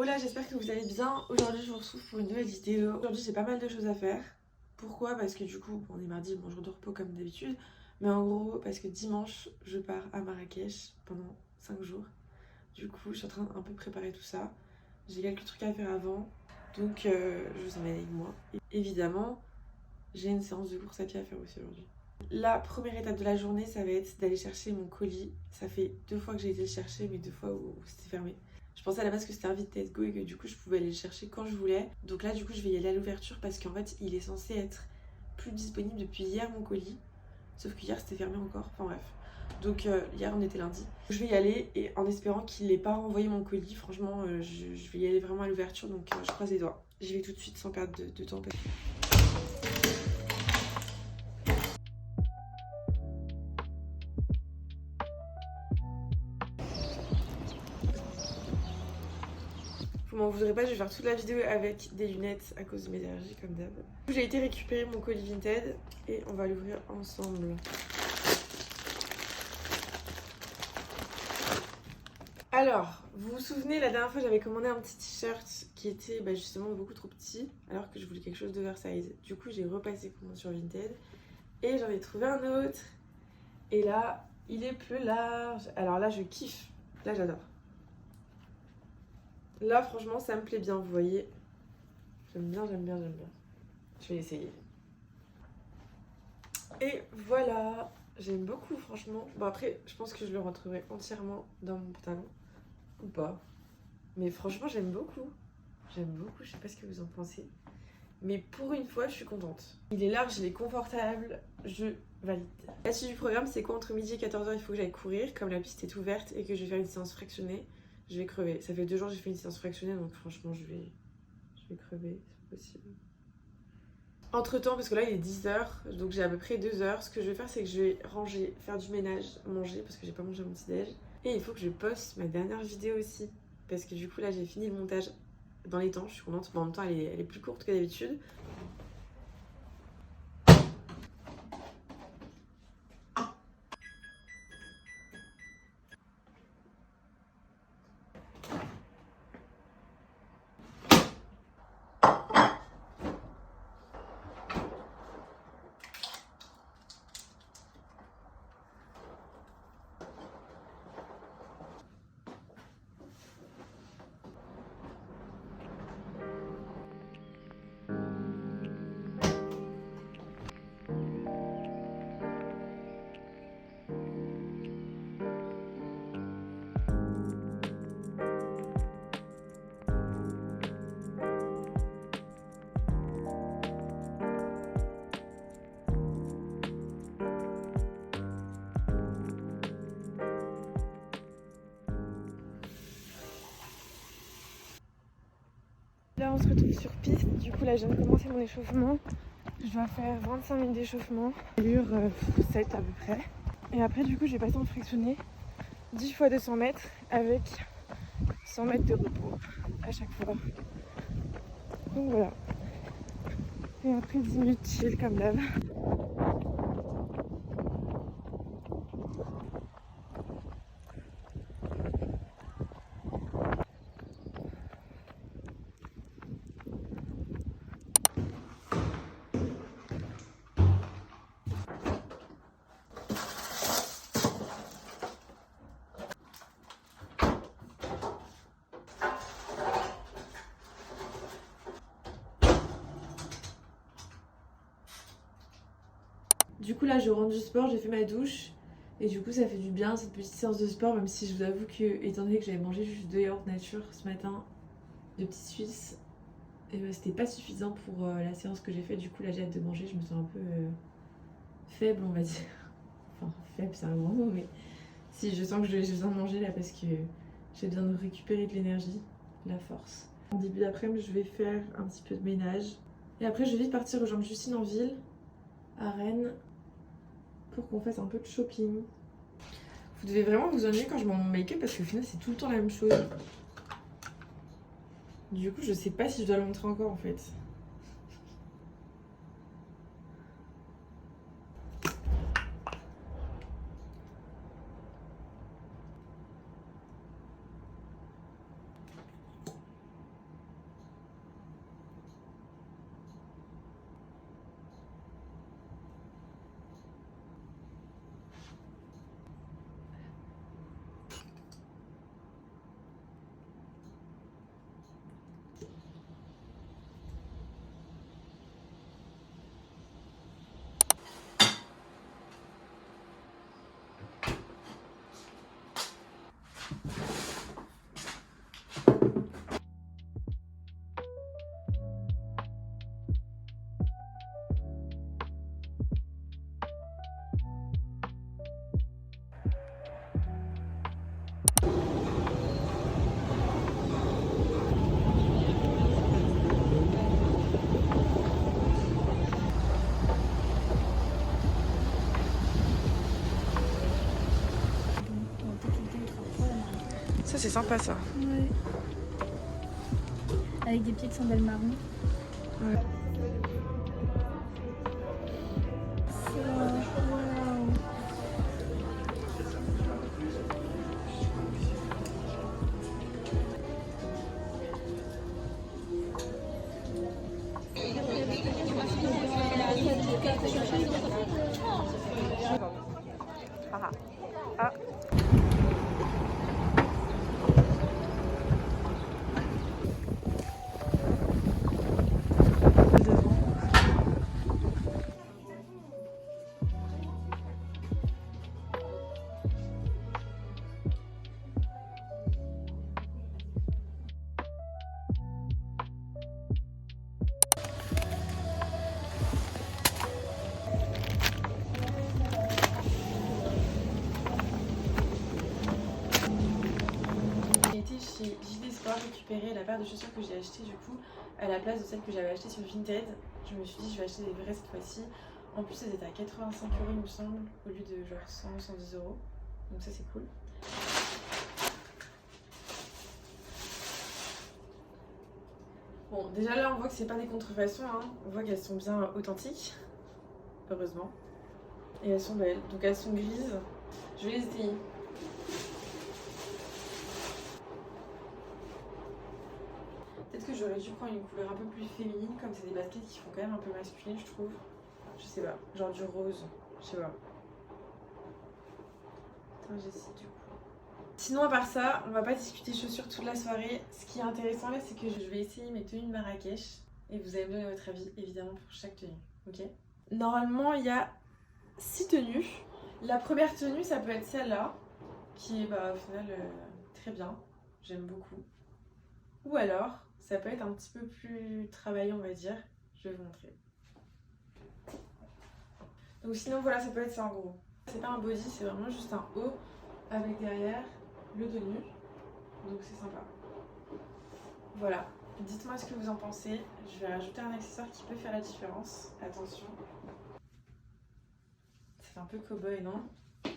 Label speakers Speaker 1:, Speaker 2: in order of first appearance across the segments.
Speaker 1: Hola, j'espère que vous allez bien. Aujourd'hui, je vous retrouve pour une nouvelle vidéo. Aujourd'hui, j'ai pas mal de choses à faire. Pourquoi? Parce que du coup, on est mardi, bon jour de repos comme d'habitude. Mais en gros, parce que dimanche, je pars à Marrakech pendant 5 jours. Du coup, je suis en train d'un peu préparer tout ça. J'ai quelques trucs à faire avant. Donc, je vous emmène avec moi. Et évidemment, j'ai une séance de course à pied à faire aussi aujourd'hui. La première étape de la journée, ça va être d'aller chercher mon colis. Ça fait 2 fois que j'ai été le chercher, mais 2 fois où c'était fermé. Je pensais à la base que c'était un Vinted Go et que du coup je pouvais aller le chercher quand je voulais. Donc là du coup je vais y aller à l'ouverture parce qu'en fait il est censé être plus disponible depuis hier mon colis. Sauf que hier c'était fermé encore, enfin bref. Donc hier on était lundi. Je vais y aller et en espérant qu'il n'ait pas renvoyé mon colis, franchement je vais y aller vraiment à l'ouverture donc je croise les doigts. J'y vais tout de suite sans perdre de temps. Vous m'en voudrez pas, je vais faire toute la vidéo avec des lunettes à cause de mes allergies comme d'hab. J'ai été récupérer mon colis Vinted et on va l'ouvrir ensemble. Alors, vous vous souvenez, la dernière fois j'avais commandé un petit t-shirt qui était justement beaucoup trop petit alors que je voulais quelque chose d'oversize. Du coup j'ai repassé commande sur Vinted et j'en ai trouvé un autre. Et là, il est plus large. Alors là je kiffe, là j'adore. Là franchement ça me plaît bien, vous voyez. J'aime bien. Je vais essayer. Et voilà, j'aime beaucoup franchement. Bon après, je pense que je le retrouverai entièrement dans mon pantalon. Ou pas. Mais franchement, j'aime beaucoup. Je sais pas ce que vous en pensez. Mais pour une fois, je suis contente. Il est large, il est confortable, je valide. La suite du programme, c'est quoi? Entre midi et 14h, il faut que j'aille courir. Comme la piste est ouverte et que je vais faire une séance fractionnée, je vais crever. Ça fait 2 jours que j'ai fait une séance fractionnée, donc franchement, je vais crever, c'est possible. Entre temps, parce que là il est 10h, donc j'ai à peu près 2 heures. Ce que je vais faire, c'est que je vais ranger, faire du ménage, manger, parce que j'ai pas mangé mon petit déj. Et il faut que je poste ma dernière vidéo aussi. Parce que du coup, là j'ai fini le montage dans les temps, je suis contente. Bon, en même temps, elle est plus courte que d'habitude. Là on se retrouve sur piste, du coup là je viens de commencer mon échauffement. Je dois faire 25 minutes d'échauffement, allure 7 à peu près. Et après du coup je vais passer en fractionné 10 fois 200 mètres avec 100 mètres de repos à chaque fois. Donc voilà. Et après 10 minutes chill comme d'hab. Du coup là je rentre du sport, j'ai fait ma douche et du coup ça fait du bien cette petite séance de sport, même si je vous avoue que étant donné que j'avais mangé juste 2 yaourts nature ce matin, de petits Suisses, et c'était pas suffisant pour la séance que j'ai faite. Du coup là j'ai hâte de manger, je me sens un peu faible on va dire. Enfin faible c'est un grand mot, mais si je sens que j'ai besoin de manger là parce que j'ai besoin de récupérer de l'énergie, de la force. En début d'après-midi je vais faire un petit peu de ménage et après je vais vite partir rejoindre Justine en ville, à Rennes, pour qu'on fasse un peu de shopping. Vous devez vraiment vous ennuyer quand je mets mon make-up parce qu'au final c'est tout le temps la même chose. Du coup je sais pas si je dois le montrer encore en fait. Ça c'est sympa ça.
Speaker 2: Ouais. Avec des pieds de sandales marron.
Speaker 1: Ouais. Ah. Chez JD Sport récupérer la paire de chaussures que j'ai acheté du coup à la place de celle que j'avais achetée sur Vinted. Je me suis dit je vais acheter des vraies cette fois-ci. En plus elles étaient à 85 € il me semble au lieu de genre 100-110 €. Donc ça c'est cool. Bon déjà là on voit que c'est pas des contrefaçons, hein. On voit qu'elles sont bien authentiques. Heureusement. Et elles sont belles. Donc elles sont grises. Je vais les essayer. Peut-être que j'aurais dû prendre une couleur un peu plus féminine, comme c'est des baskets qui font quand même un peu masculin, je trouve. Je sais pas, genre du rose, je sais pas. Attends, j'essaie du coup. Sinon, à part ça, on va pas discuter chaussures toute la soirée. Ce qui est intéressant là, c'est que je vais essayer mes tenues de Marrakech. Et vous allez me donner votre avis, évidemment, pour chaque tenue, ok? Normalement, il y a 6 tenues. La première tenue, ça peut être celle-là, qui est au final très bien. J'aime beaucoup. Ou alors, ça peut être un petit peu plus travaillé, on va dire. Je vais vous montrer. Donc sinon, voilà, ça peut être ça en gros. C'est pas un body, c'est vraiment juste un haut avec derrière le tenue. Donc c'est sympa. Voilà. Dites-moi ce que vous en pensez. Je vais rajouter un accessoire qui peut faire la différence. Attention. Ça fait un peu cow-boy, non? Ça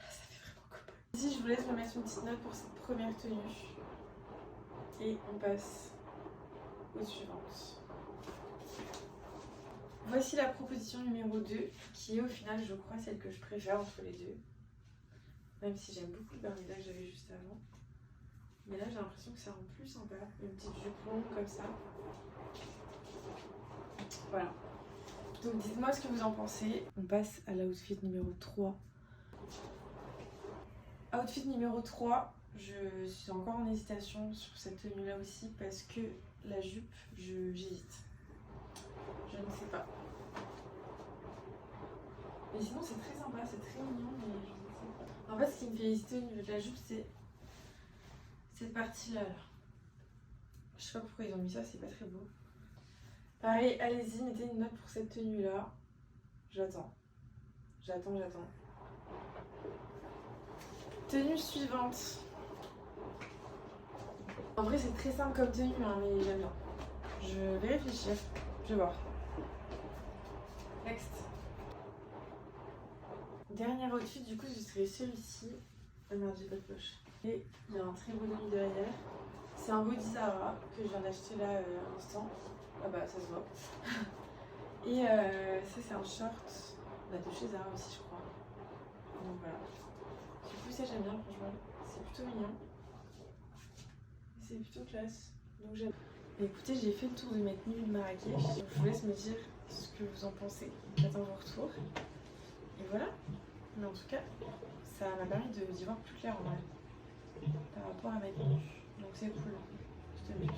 Speaker 1: fait vraiment cow-boy. Ici, je vous laisse me mettre une petite note pour cette première tenue. Et on passe aux suivantes. Voici la proposition numéro 2, qui est au final, je crois, celle que je préfère entre les deux. Même si j'aime beaucoup le Bermuda que j'avais juste avant. Mais là, j'ai l'impression que ça rend plus sympa. Une petite jupe longue comme ça. Voilà. Donc dites-moi ce que vous en pensez. On passe à l'outfit numéro 3. Outfit numéro 3. Je suis encore en hésitation sur cette tenue là aussi parce que la jupe, j'hésite. Je ne sais pas. Mais sinon c'est très sympa, c'est très mignon, mais je ne sais pas. En fait ce qui me fait hésiter au niveau de la jupe c'est cette partie là. Je sais pas pourquoi ils ont mis ça, c'est pas très beau. Pareil, allez-y, mettez une note pour cette tenue là. J'attends. J'attends. Tenue suivante. En vrai c'est très simple comme tenue hein, mais j'aime bien. Je vais réfléchir, je vais voir. Next. Dernier outfit du coup ce serait celui-ci. Ah merde j'ai pas de poche. Et il y a un très beau demi derrière. C'est un body Zara que je viens d'acheter là à l'instant. Ah bah ça se voit. Et ça c'est un short de chez Zara aussi je crois. Donc voilà. Du coup ça j'aime bien franchement. C'est plutôt mignon. C'est plutôt classe. Donc j'aime. Écoutez, j'ai fait le tour de mes tenues de Marrakech. Je vous laisse me dire ce que vous en pensez. J'attends vos retours. Et voilà. Mais en tout cas, ça m'a permis d'y voir plus clair en vrai. Par rapport à mes tenues. Donc c'est cool. Je t'amuse.